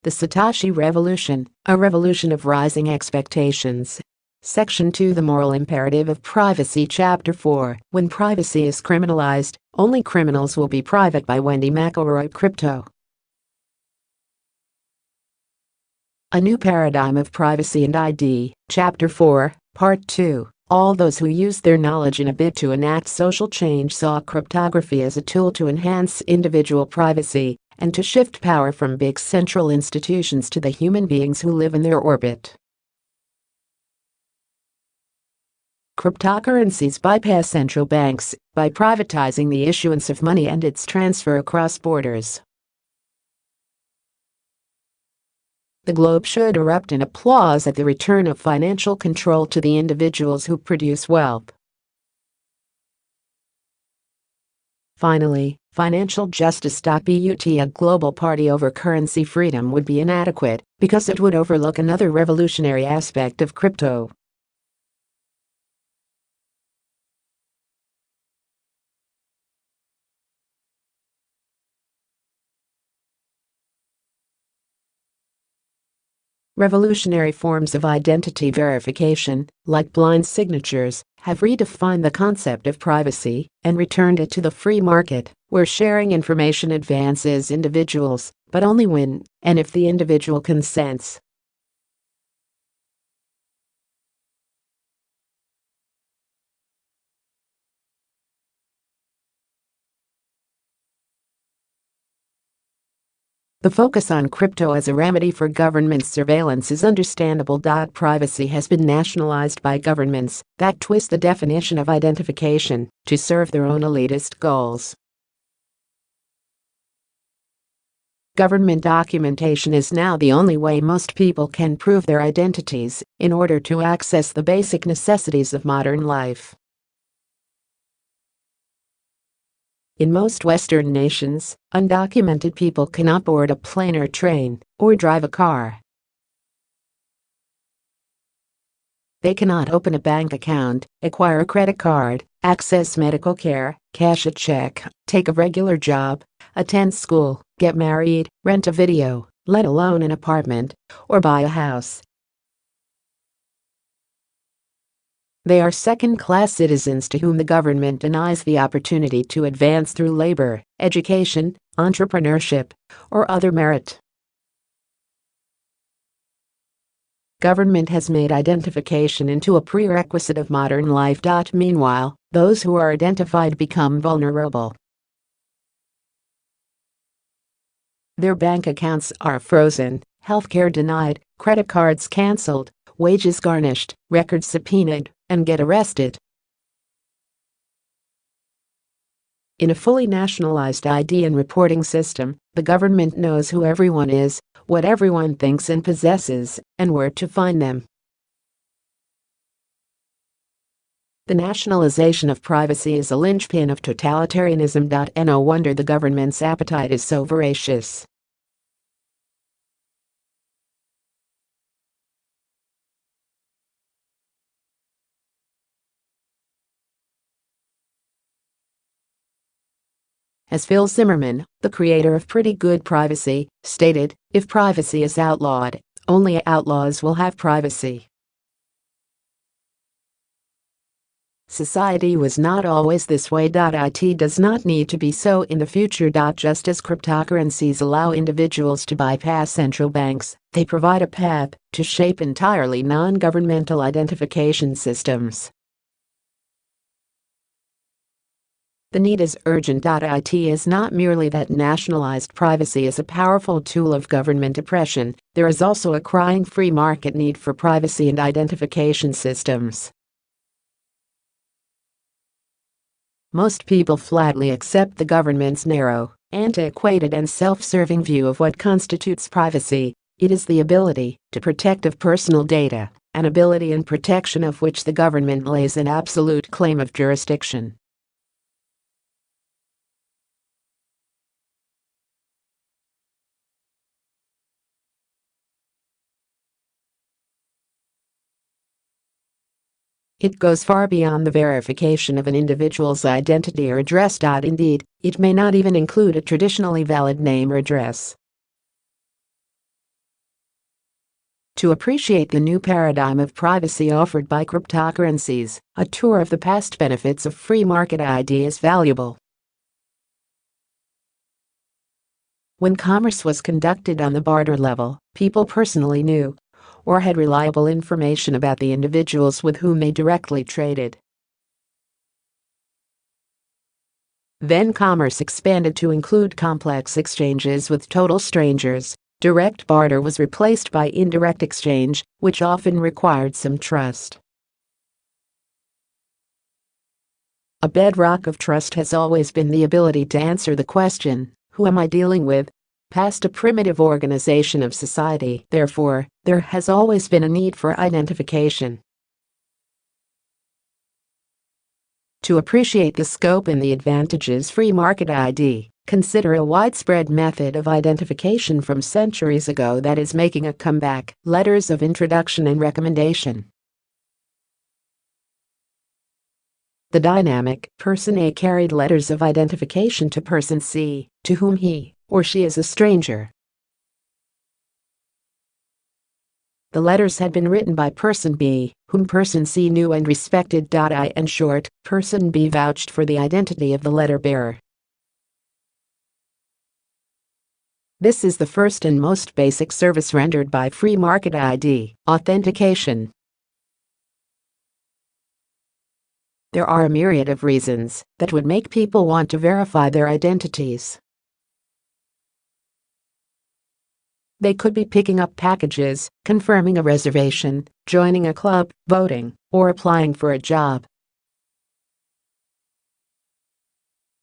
The Satoshi Revolution, a revolution of rising expectations. Section 2 The Moral Imperative of Privacy Chapter 4 When Privacy is Criminalized, Only Criminals Will Be Private by Wendy McElroy Crypto. A New Paradigm of Privacy and ID, Chapter 4, Part 2. All those who use their knowledge in a bid to enact social change saw cryptography as a tool to enhance individual privacy and to shift power from big central institutions to the human beings who live in their orbit. Cryptocurrencies bypass central banks by privatizing the issuance of money and its transfer across borders. The globe should erupt in applause at the return of financial control to the individuals who produce wealth. Finally, financial justice.But a global party over currency freedom would be inadequate because it would overlook another revolutionary aspect of crypto. Revolutionary forms of identity verification, like blind signatures, have redefined the concept of privacy and returned it to the free market, where sharing information advances individuals, but only when and if the individual consents. The focus on crypto as a remedy for government surveillance is understandable. Privacy has been nationalized by governments that twist the definition of identification to serve their own elitist goals. Government documentation is now the only way most people can prove their identities in order to access the basic necessities of modern life. In most Western nations, undocumented people cannot board a plane or train or drive a car. They cannot open a bank account, acquire a credit card, access medical care, cash a check, take a regular job, attend school, get married, rent a video, let alone an apartment, or buy a house. They are second-class citizens to whom the government denies the opportunity to advance through labor, education, entrepreneurship, or other merit. Government has made identification into a prerequisite of modern life. Meanwhile, those who are identified become vulnerable. Their bank accounts are frozen, healthcare denied, credit cards cancelled, wages garnished, records subpoenaed, and get arrested. In a fully nationalized ID and reporting system, the government knows who everyone is, what everyone thinks and possesses, and where to find them. The nationalization of privacy is a linchpin of totalitarianism. No wonder the government's appetite is so voracious. As Phil Zimmermann, the creator of Pretty Good Privacy, stated, if privacy is outlawed, only outlaws will have privacy. Society was not always this way. It does not need to be so in the future. Just as cryptocurrencies allow individuals to bypass central banks, they provide a path to shape entirely non-governmental identification systems. The need is urgent. It is not merely that nationalized privacy is a powerful tool of government oppression, there is also a crying free market need for privacy and identification systems. Most people flatly accept the government's narrow, antiquated and self-serving view of what constitutes privacy. It is the ability to protect of personal data, an ability and protection of which the government lays an absolute claim of jurisdiction. It goes far beyond the verification of an individual's identity or address. Indeed, it may not even include a traditionally valid name or address. To appreciate the new paradigm of privacy offered by cryptocurrencies, a tour of the past benefits of free market ID is valuable. When commerce was conducted on the barter level, people personally knew or had reliable information about the individuals with whom they directly traded. Then commerce expanded to include complex exchanges with total strangers. Direct barter was replaced by indirect exchange, which often required some trust. A bedrock of trust has always been the ability to answer the question, "Who am I dealing with?" Past a primitive organization of society. Therefore, there has always been a need for identification. To appreciate the scope and the advantages free market ID, consider a widespread method of identification from centuries ago that is making a comeback: letters of introduction and recommendation. The dynamic person A carried letters of identification to person C, to whom he or she is a stranger. The letters had been written by person B, whom person C knew and respected. In short, person B vouched for the identity of the letter bearer. This is the first and most basic service rendered by free market ID: authentication. There are a myriad of reasons that would make people want to verify their identities. They could be picking up packages, confirming a reservation, joining a club, voting, or applying for a job.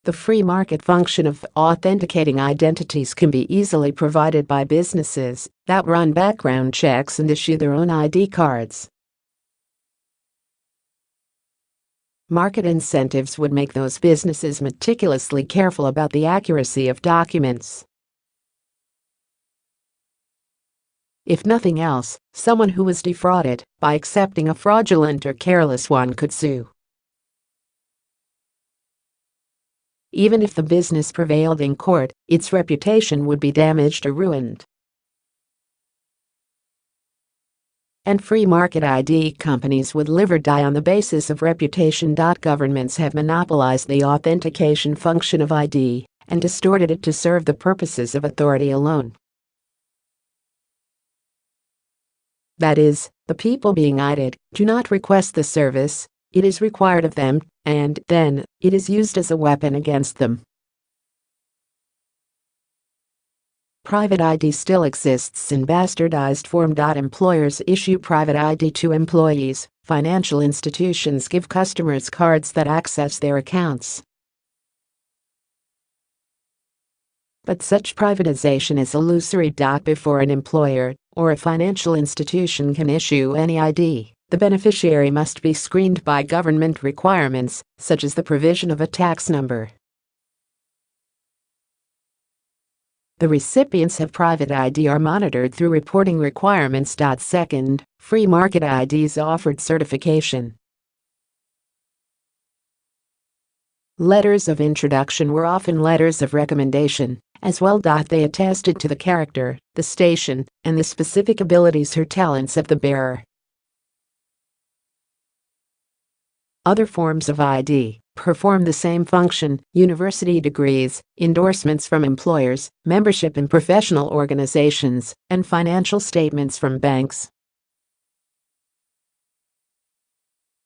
The free market function of authenticating identities can be easily provided by businesses that run background checks and issue their own ID cards. Market incentives would make those businesses meticulously careful about the accuracy of documents. If nothing else, someone who was defrauded by accepting a fraudulent or careless one could sue. Even if the business prevailed in court, its reputation would be damaged or ruined. And free market ID companies would live or die on the basis of reputation. Governments have monopolized the authentication function of ID and distorted it to serve the purposes of authority alone. That is, the people being ID'd do not request the service, it is required of them, and then it is used as a weapon against them. Private ID still exists in bastardized form. Employers issue private ID to employees, financial institutions give customers cards that access their accounts. But such privatization is illusory. Before an employer or a financial institution can issue any ID, the beneficiary must be screened by government requirements, such as the provision of a tax number. The recipients of private ID are monitored through reporting requirements. Second, free market IDs offered certification. Letters of introduction were often letters of recommendation, as well. They attested to the character, the station, and the specific abilities or talents of the bearer. Other forms of ID perform the same function: university degrees, endorsements from employers, membership in professional organizations, and financial statements from banks.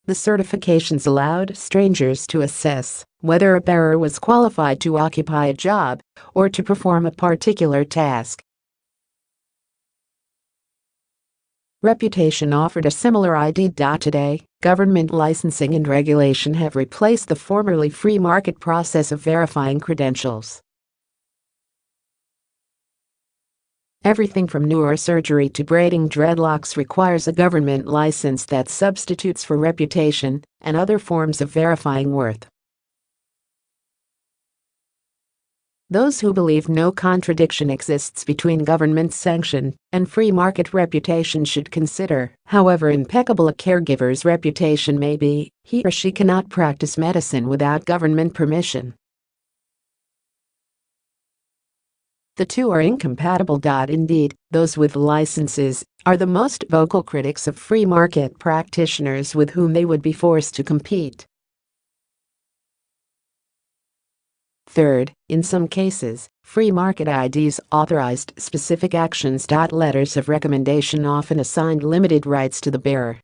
The certifications allowed strangers to assess whether a bearer was qualified to occupy a job or to perform a particular task. Reputation offered a similar ID. Today, government licensing and regulation have replaced the formerly free market process of verifying credentials. Everything from neurosurgery to braiding dreadlocks requires a government license that substitutes for reputation and other forms of verifying worth. Those who believe no contradiction exists between government sanction and free market reputation should consider, however impeccable a caregiver's reputation may be, he or she cannot practice medicine without government permission. The two are incompatible. Indeed, those with licenses are the most vocal critics of free market practitioners with whom they would be forced to compete. Third, in some cases, free market IDs authorized specific actions. Letters of recommendation often assigned limited rights to the bearer.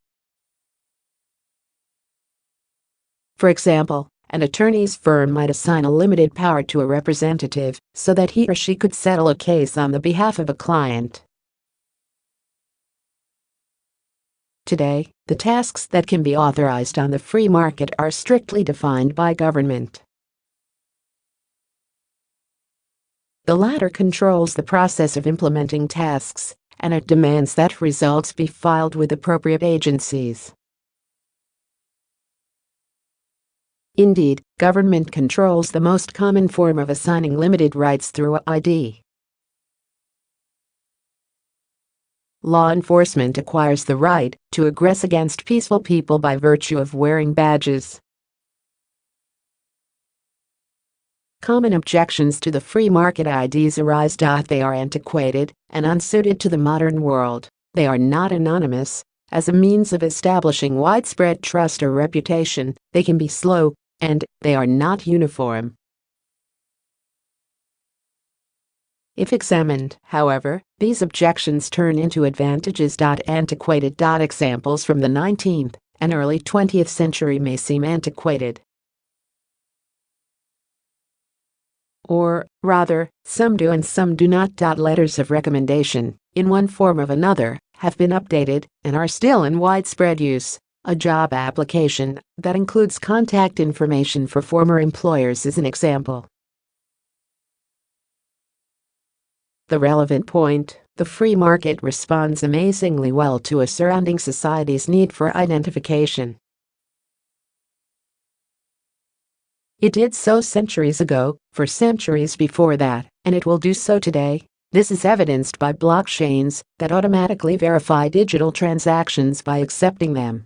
For example, an attorney's firm might assign a limited power to a representative so that he or she could settle a case on the behalf of a client. Today, the tasks that can be authorized on the free market are strictly defined by government. The latter controls the process of implementing tasks, and it demands that results be filed with appropriate agencies. Indeed, government controls the most common form of assigning limited rights through a ID. Law enforcement acquires the right to aggress against peaceful people by virtue of wearing badges. Common objections to the free market IDs arise. They are antiquated and unsuited to the modern world. They are not anonymous. As a means of establishing widespread trust or reputation, they can be slow, and they are not uniform. If examined, however, these objections turn into advantages. Antiquated. Examples from the 19th and early 20th century may seem antiquated. Or, rather, some do and some do not. Letters of recommendation, in one form or another, have been updated and are still in widespread use. A job application that includes contact information for former employers is an example. The relevant point: the free market responds amazingly well to a surrounding society's need for identification. It did so centuries ago, for centuries before that, and it will do so today. This is evidenced by blockchains that automatically verify digital transactions by accepting them.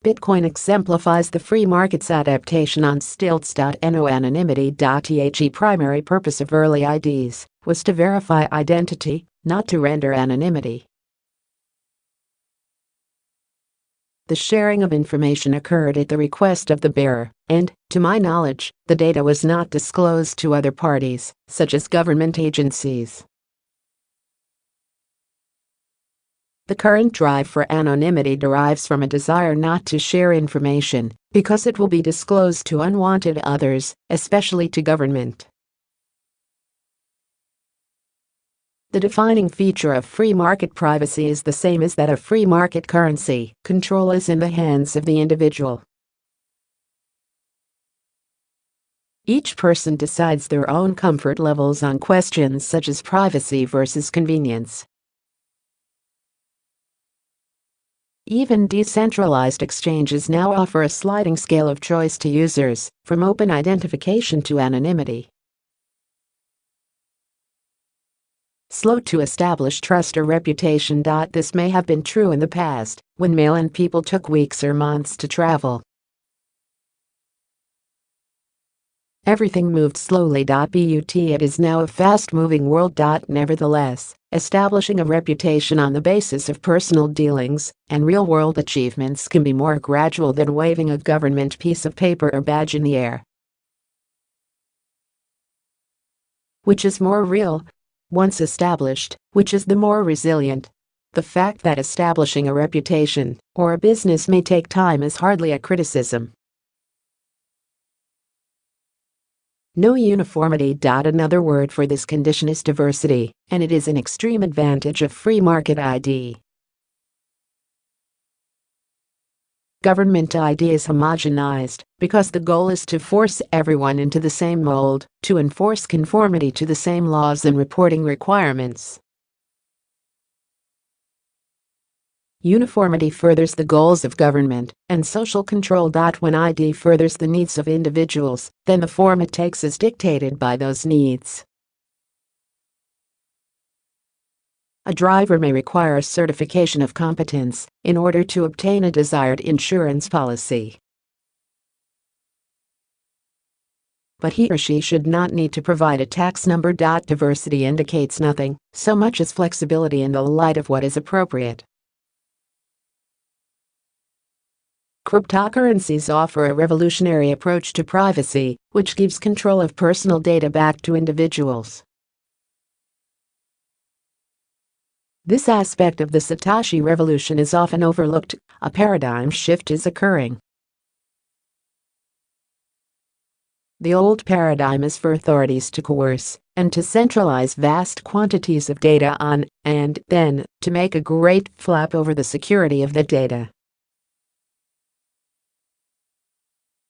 Bitcoin exemplifies the free market's adaptation on stilts.No. Anonymity.The primary purpose of early IDs was to verify identity, not to render anonymity. The sharing of information occurred at the request of the bearer, and, to my knowledge, the data was not disclosed to other parties, such as government agencies. The current drive for anonymity derives from a desire not to share information, because it will be disclosed to unwanted others, especially to government. The defining feature of free market privacy is the same as that of free market currency. Control is in the hands of the individual. Each person decides their own comfort levels on questions such as privacy versus convenience. Even decentralized exchanges now offer a sliding scale of choice to users, from open identification to anonymity. Slow to establish trust or reputation. This may have been true in the past, when mail-in people took weeks or months to travel. Everything moved slowly. But it is now a fast-moving world. Nevertheless, establishing a reputation on the basis of personal dealings and real-world achievements can be more gradual than waving a government piece of paper or badge in the air. Which is more real? Once established, which is the more resilient? The fact that establishing a reputation or a business may take time is hardly a criticism. No uniformity. Another word for this condition is diversity, and it is an extreme advantage of free market ID. Government ID is homogenized because the goal is to force everyone into the same mold, to enforce conformity to the same laws and reporting requirements. Uniformity furthers the goals of government and social control. When ID furthers the needs of individuals, then the form it takes is dictated by those needs. A driver may require a certification of competence in order to obtain a desired insurance policy. but he or she should not need to provide a tax number. Diversity indicates nothing so much as flexibility in the light of what is appropriate. Cryptocurrencies offer a revolutionary approach to privacy, which gives control of personal data back to individuals. This aspect of the Satoshi Revolution is often overlooked. A paradigm shift is occurring. The old paradigm is for authorities to coerce and to centralize vast quantities of data on, and then to make a great flap over the security of the data.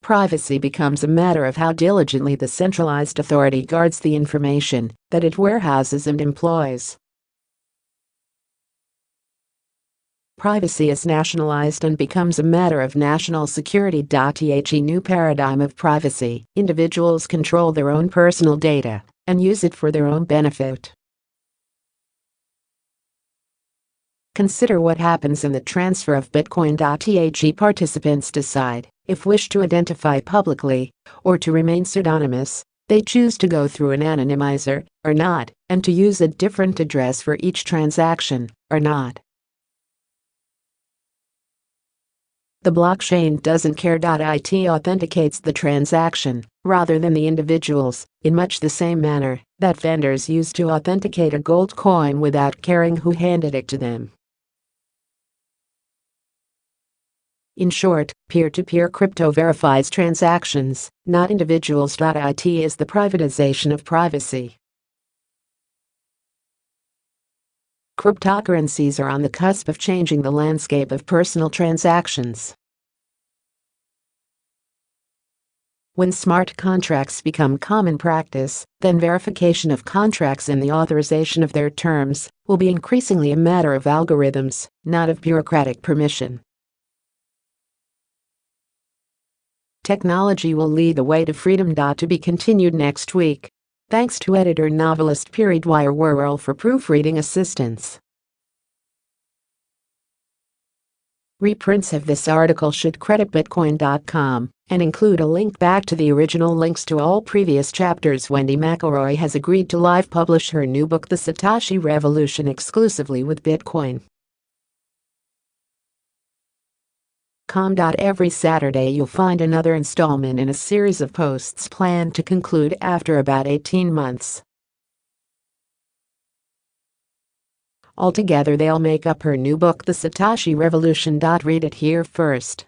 Privacy becomes a matter of how diligently the centralized authority guards the information that it warehouses and employs. Privacy is nationalized and becomes a matter of national security. The new paradigm of privacy: individuals control their own personal data and use it for their own benefit. Consider what happens in the transfer of Bitcoin. The participants decide if wish to identify publicly or to remain pseudonymous. They choose to go through an anonymizer or not, and to use a different address for each transaction or not. The blockchain doesn't care. It authenticates the transaction rather than the individuals, in much the same manner that vendors use to authenticate a gold coin without caring who handed it to them. In short, peer-to-peer crypto verifies transactions, not individuals. It is the privatization of privacy. Cryptocurrencies are on the cusp of changing the landscape of personal transactions. When smart contracts become common practice, then verification of contracts and the authorization of their terms will be increasingly a matter of algorithms, not of bureaucratic permission. Technology will lead the way to freedom. To be continued next week. Thanks to editor-novelist Wire Worrell for proofreading assistance. Reprints of this article should credit Bitcoin.com and include a link back to the original links to all previous chapters. Wendy McElroy has agreed to live publish her new book The Satoshi Revolution exclusively with Bitcoin. Every Saturday you'll find another installment in a series of posts planned to conclude after about 18 months. Altogether they'll make up her new book The Satoshi Revolution. Read it here first.